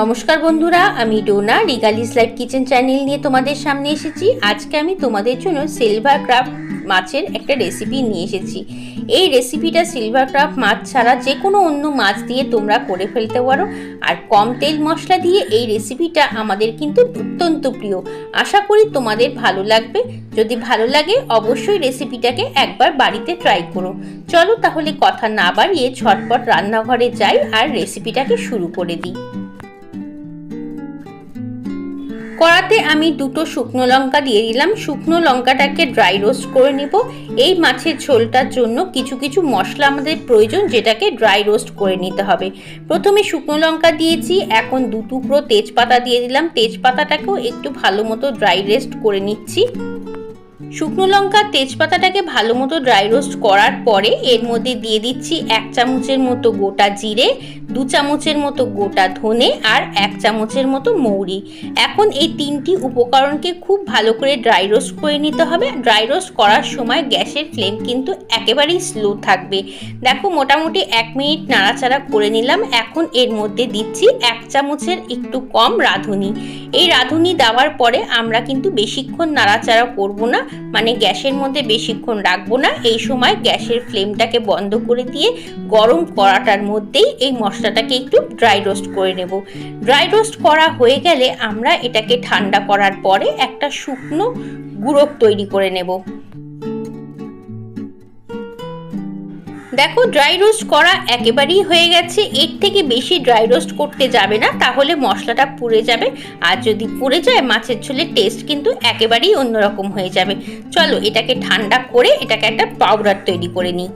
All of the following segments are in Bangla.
নমস্কার বন্ধুরা, আমি ডোনা রিগালিস লাইফ কিচেন চ্যানেল নিয়ে তোমাদের সামনে এসেছি। আজকে আমি তোমাদের জন্য সিলভার ক্রাব মাছের একটা রেসিপি নিয়ে এসেছি। এই রেসিপিটা সিলভার ক্রাব মাছ ছাড়া যে কোনো অন্য মাছ দিয়ে তোমরা করে ফেলতে পারো, আর কম তেল মশলা দিয়ে এই রেসিপিটা আমাদের কিন্তু অত্যন্ত প্রিয়। আশা করি তোমাদের ভালো লাগবে। যদি ভালো লাগে অবশ্যই রেসিপিটাকে একবার বাড়িতে ট্রাই করো। চলো তাহলে কথা না বাড়িয়ে ঝটপট রান্নাঘরে যাই আর রেসিপিটাকে শুরু করে দিই। কড়াতে আমি দুটো শুকনো লঙ্কা দিয়ে দিলাম। শুকনো লঙ্কাটাকে ড্রাই রোস্ট করে নিব। এই মাছের ঝোলটার জন্য কিছু কিছু মশলা আমাদের প্রয়োজন, যেটাকে ড্রাই রোস্ট করে নিতে হবে। প্রথমে শুকনো লঙ্কা দিয়েছি, এখন দু টুকরো তেজপাতা দিয়ে দিলাম। তেজপাতাটাকেও একটু ভালো মতো ড্রাই রোস্ট করে নিচ্ছি। শুকনো লঙ্কা তেজপাতাটাকে ভালো মতো ড্রাই রোস্ট করার পরে এর মধ্যে দিয়ে দিচ্ছি 1 চামচের মতো গোটা জিরে, 2 চামচের মতো গোটা ধনে আর 1 চামচের মতো মৌরি। এখন এই তিনটি উপকরণকে খুব ভালো করে ড্রাই রোস্ট করে নিতে হবে। ড্রাই রোস্ট করার সময় গ্যাসের ফ্লেম কিন্তু একেবারেই স্লো থাকবে। দেখো মোটামুটি 1 মিনিট নাড়াচাড়া করে নিলাম। এখন এর মধ্যে দিচ্ছি 1 চামচের একটু কম রাঁধুনি। এই রাঁধুনি দেওয়ার পরে আমরা কিন্তু বেশিক্ষণ নাড়াচাড়া করব না, মানে গ্যাসের মধ্যে বেশিক্ষণ রাখবো না। এই সময় গ্যাসের ফ্লেমটাকে বন্ধ করে দিয়ে গরম কড়াটার মধ্যেই এই মশলাটাকে একটু ড্রাই রোস্ট করে নেব। ড্রাই রোস্ট করা হয়ে গেলে আমরা এটাকে ঠান্ডা করার পরে একটা শুকনো গুঁড়ো তৈরি করে নেব। দেখো ড্রাই রোস্ট করা একেবারেই হয়ে গেছে। এর থেকে বেশি ড্রাই রোস্ট করতে যাবে না, তাহলে মশলাটা পুড়ে যাবে। আর যদি পুড়ে যায় মাছের ঝোলের টেস্ট কিন্তু একেবারেই অন্যরকম হয়ে যাবে। চলো এটাকে ঠান্ডা করে এটাকে একটা পাউডার তৈরি করে নিই।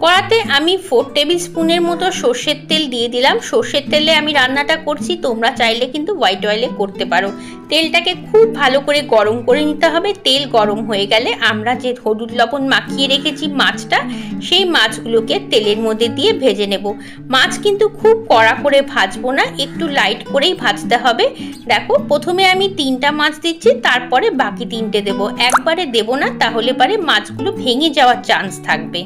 কড়াতে আমি 4 টেবিল স্পুনের মতো সর্ষের তেল দিয়ে দিলাম। সর্ষের তেলে আমি রান্নাটা করছি, তোমরা চাইলে কিন্তু হোয়াইট অয়েলে করতে পারো। তেলটাকে খুব ভালো করে গরম করে নিতে হবে। তেল গরম হয়ে গেলে আমরা যে হলুদ লবণ মাখিয়ে রেখেছি মাছটা, সেই মাছগুলোকে তেলের মধ্যে দিয়ে ভেজে নেব। মাছ কিন্তু খুব কড়া করে ভাজবো না, একটু লাইট করেই ভাজতে হবে। দেখো প্রথমে আমি 3টা মাছ দিচ্ছি, তারপরে বাকি 3টে দেবো। একবারে দেবো না, তাহলে পরে মাছগুলো ভেঙে যাওয়ার চান্স থাকবে।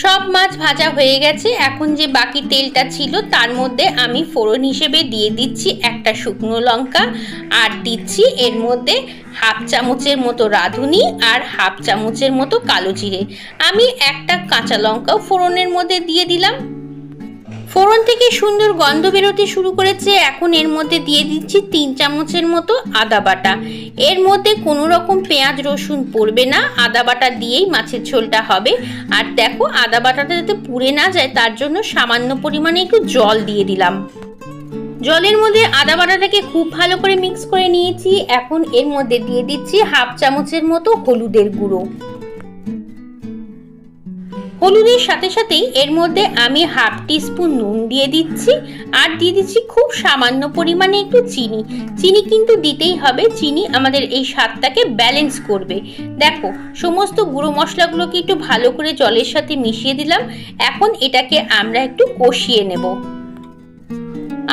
সব মাছ ভাজা হয়ে গেছে। এখন যে বাকি তেলটা ছিল তার মধ্যে আমি ফোড়ন হিসেবে দিয়ে দিচ্ছি একটা শুকনো লঙ্কা, আর দিচ্ছি এর মধ্যে 1/2 চামচের মতো রাঁধুনি আর 1/2 চামচের মতো কালো জিরে। আমি একটা কাঁচা লঙ্কাও ফোড়নের মধ্যে দিয়ে দিলাম। ফোড়ন থেকে সুন্দর গন্ধ বেরোতে শুরু করেছে। এখন এর মধ্যে দিয়ে দিচ্ছি 3 চামচের মতো আদা বাটা। এর মধ্যে কোনো রকম পেঁয়াজ রসুন পড়বে না, আদা বাটা দিয়েই মাছের ঝোলটা হবে। আর দেখো আদা বাটাটা যাতে পুড়ে না যায় তার জন্য সামান্য পরিমাণে একটু জল দিয়ে দিলাম। জলের মধ্যে আদা বাটাটাকে খুব ভালো করে মিক্স করে নিয়েছি। এখন এর মধ্যে দিয়ে দিচ্ছি 1/2 চামচের মতো হলুদের গুঁড়ো। হলুদের সাথে সাথেই এর মধ্যে আমি 1/2 টিস্পুন নুন দিয়ে দিচ্ছি, আর দিয়ে দিচ্ছি খুব সামান্য পরিমাণে একটু চিনি। চিনি কিন্তু দিতেই হবে, চিনি আমাদের এই স্বাদটাকে ব্যালেন্স করবে। দেখো সমস্ত গুঁড়ো মশলাগুলোকে একটু ভালো করে জলের সাথে মিশিয়ে দিলাম। এখন এটাকে আমরা একটু কষিয়ে নেব।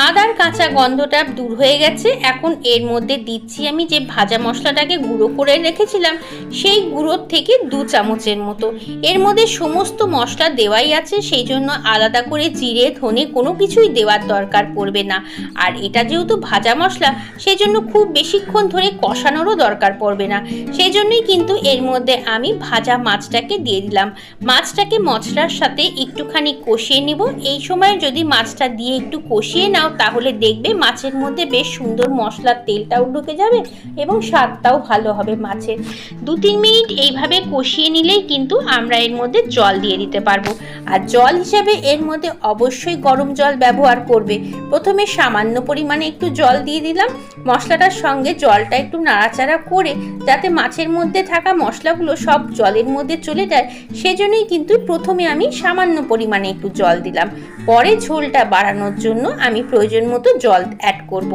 আদার কাঁচা গন্ধটা দূর হয়ে গেছে। এখন এর মধ্যে দিচ্ছি আমি যে ভাজা মশলাটাকে গুঁড়ো করে রেখেছিলাম, সেই গুঁড়োর থেকে 2 চামচের মতো। এর মধ্যে সমস্ত মশলা দেওয়াই আছে, সেই জন্য আলাদা করে জিরে ধনে কোনো কিছুই দেওয়ার দরকার পড়বে না। আর এটা যেহেতু ভাজা মশলা, সেই জন্য খুব বেশিক্ষণ ধরে কষানোরও দরকার পড়বে না। সেই জন্যই কিন্তু এর মধ্যে আমি ভাজা মাছটাকে দিয়ে দিলাম। মাছটাকে মশলার সাথে একটুখানি কষিয়ে নিব। এই সময় যদি মাছটা দিয়ে একটু কষিয়ে নাও, তাহলে দেখবে মাছের মধ্যে বেশ সুন্দর মশলার তেলটাও ঢুকে যাবে এবং স্বাদটাও ভালো হবে মাছের। 2-3 মিনিট এইভাবে কষিয়ে নিলেই কিন্তু আমরা এর মধ্যে জল দিয়ে দিতে পারবো। আর জল হিসেবে এর মধ্যে অবশ্যই গরম জল ব্যবহার করবে। প্রথমে সামান্য পরিমাণে একটু জল দিয়ে দিলাম। মশলাটার সঙ্গে জলটা একটু নাড়াচাড়া করে যাতে মাছের মধ্যে থাকা মশলাগুলো সব জলের মধ্যে চলে যায়, সেজন্যই কিন্তু প্রথমে আমি সামান্য পরিমাণে একটু জল দিলাম। পরে ঝোলটা বাড়ানোর জন্য আমি প্রয়োজন মতো জল অ্যাড করব।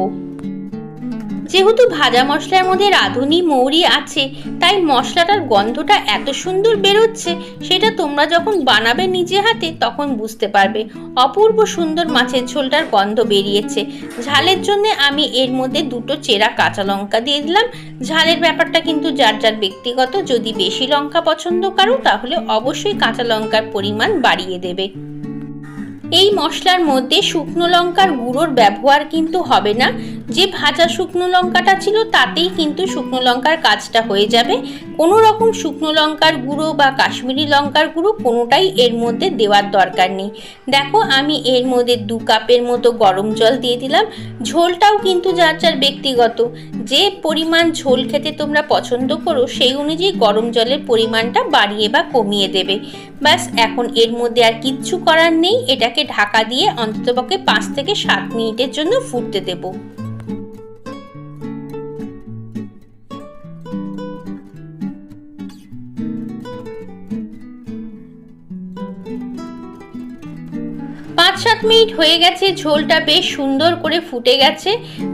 যেহেতু ভাজা মশলার মধ্যে রাঁধুনি মৌরি আছে, তাই মশলাটার গন্ধটা এত সুন্দর বেরোচ্ছে, সেটা তোমরা যখন বানাবে নিজে হাতে তখন বুঝতে পারবে। অপূর্ব সুন্দর মাছের ঝোলটার গন্ধ বেরিয়েছে। ঝালের জন্য আমি এর মধ্যে 2টো চেরা কাঁচা লঙ্কা দিয়ে দিলাম। ঝালের ব্যাপারটা কিন্তু যার যার ব্যক্তিগত, যদি বেশি লঙ্কা পছন্দ করো তাহলে অবশ্যই কাঁচা লঙ্কার পরিমাণ বাড়িয়ে দেবে। এই মশলার মধ্যে শুকনো লঙ্কার গুঁড়োর ব্যবহার কিন্তু হবে না। যে ভাজা শুকনো লঙ্কাটা ছিল তাতেই কিন্তু শুকনো লঙ্কার কাজটা হয়ে যাবে। কোনো রকম শুকনো লঙ্কার গুঁড়ো বা কাশ্মীরি লঙ্কার গুঁড়ো কোনোটাই এর মধ্যে দেওয়ার দরকার নেই। দেখো আমি এর মধ্যে 2 কাপের মতো গরম জল দিয়ে দিলাম। ঝোলটাও কিন্তু যার যার ব্যক্তিগত, যে পরিমাণ ঝোল খেতে তোমরা পছন্দ করো সেই অনুযায়ী গরম জলের পরিমাণটা বাড়িয়ে বা কমিয়ে দেবে। ব্যাস, এখন এর মধ্যে আর কিচ্ছু করার নেই। এটাকে ঢাকা দিয়ে অন্ততপক্ষে 5 থেকে 7 মিনিটের জন্য ফুটতে দেব। পাঁচ 7 মিনিট হয়ে গেছে, ঝোলটা বেশ সুন্দর করে ফুটে গেছে।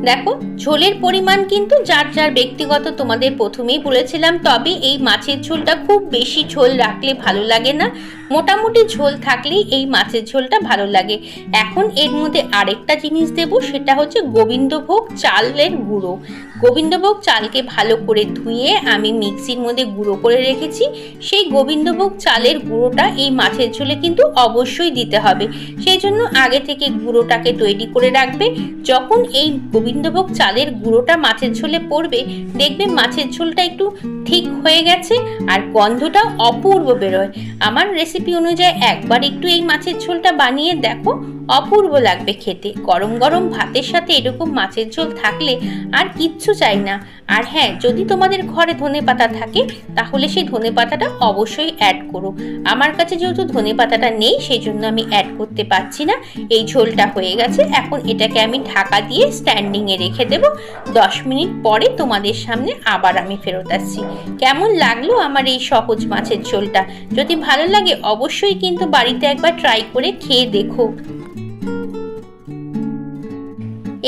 দেখো ঝোলের পরিমাণ কিন্তু যার যার ব্যক্তিগত, তোমাদের প্রথমেই বলেছিলাম। তবে এই মাছের ঝোলটা খুব বেশি ঝোল রাখলে ভালো লাগে না, মোটামুটি ঝোল থাকলেই এই মাছের ঝোলটা ভালো লাগে। এখন এর মধ্যে আরেকটা জিনিস দেব, সেটা হচ্ছে গোবিন্দভোগ চালের গুঁড়ো। গোবিন্দভোগ চালকে ভালো করে ধুয়ে আমি মিক্সির মধ্যে গুঁড়ো করে রেখেছি। সেই গোবিন্দভোগ চালের গুঁড়োটা এই মাছের ঝোলে কিন্তু অবশ্যই দিতে হবে। সেই জন্য আগে থেকে গুঁড়োটাকে তৈরি করে রাখবে। যখন এই গোবিন্দভোগ চালের গুঁড়োটা মাছের ঝোলে পড়বে, দেখবে মাছের ঝোলটা একটু ঠিক হয়ে গেছে আর গন্ধটা অপূর্ব বেরোয়। আমার রেসিপি অনুযায়ী একবার একটু এই মাছের ঝোলটা বানিয়ে দেখো, অপূর্ব লাগবে খেতে। গরম গরম ভাতের সাথে এরকম মাছের ঝোল থাকলে আর কিচ্ছু চাই না। আর হ্যাঁ, যদি তোমাদের ঘরে ধনেপাতা থাকে তাহলে সেই ধনেপাতাটা অবশ্যই অ্যাড করো। আমার কাছে যেহেতু ধনেপাতাটা নেই সেই জন্য আমি অ্যাড করতে পারছি না। এই ঝোলটা হয়ে গেছে, এখন এটাকে আমি ঢাকা দিয়ে স্ট্যান্ডিংয়ে রেখে দেব। 10 মিনিট পরে তোমাদের সামনে আবার আমি ফেরত আসছি। কেমন লাগলো আমার এই সহজ মাছের ঝোলটা? যদি ভালো লাগে অবশ্যই কিন্তু বাড়িতে একবার ট্রাই করে খেয়ে দেখো।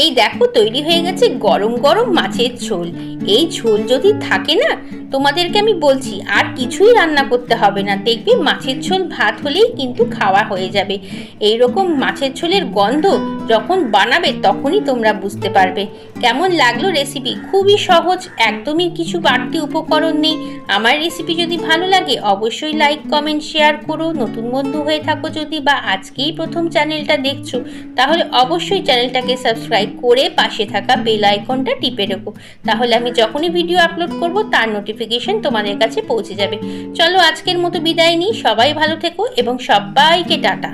এই দেখো তৈরি হয়ে গেছে গরম গরম মাছের ঝোল। এই ঝোল যদি থাকে না, তোমাদেরকে আমি বলছি আর কিছুই রান্না করতে হবে না। দেখবে মাছের ঝোল ভাত হলেই কিন্তু খাওয়া হয়ে যাবে। এই রকম মাছের ঝোলের গন্ধ যখন বানাবে তখনই তোমরা বুঝতে পারবে। কেমন লাগলো রেসিপি? খুবই সহজ, একদমই কিছু বাড়তি উপকরণ নেই। আমার রেসিপি যদি ভালো লাগে অবশ্যই লাইক কমেন্ট শেয়ার করো। নতুন বন্ধু হয়ে থাকো যদি, বা আজকেই প্রথম চ্যানেলটা দেখছো, তাহলে অবশ্যই চ্যানেলটাকে সাবস্ক্রাইব করে পাশে থাকা বেল আইকনটা টিপে রেখো। তাহলে আমি যখনই ভিডিও আপলোড করব তার নোটিফিকেশন তোমাদের কাছে পৌঁছে যাবে। চলো আজকের মতো বিদায় নিই। সবাই ভালো থেকো এবং সবাইকে টাটা।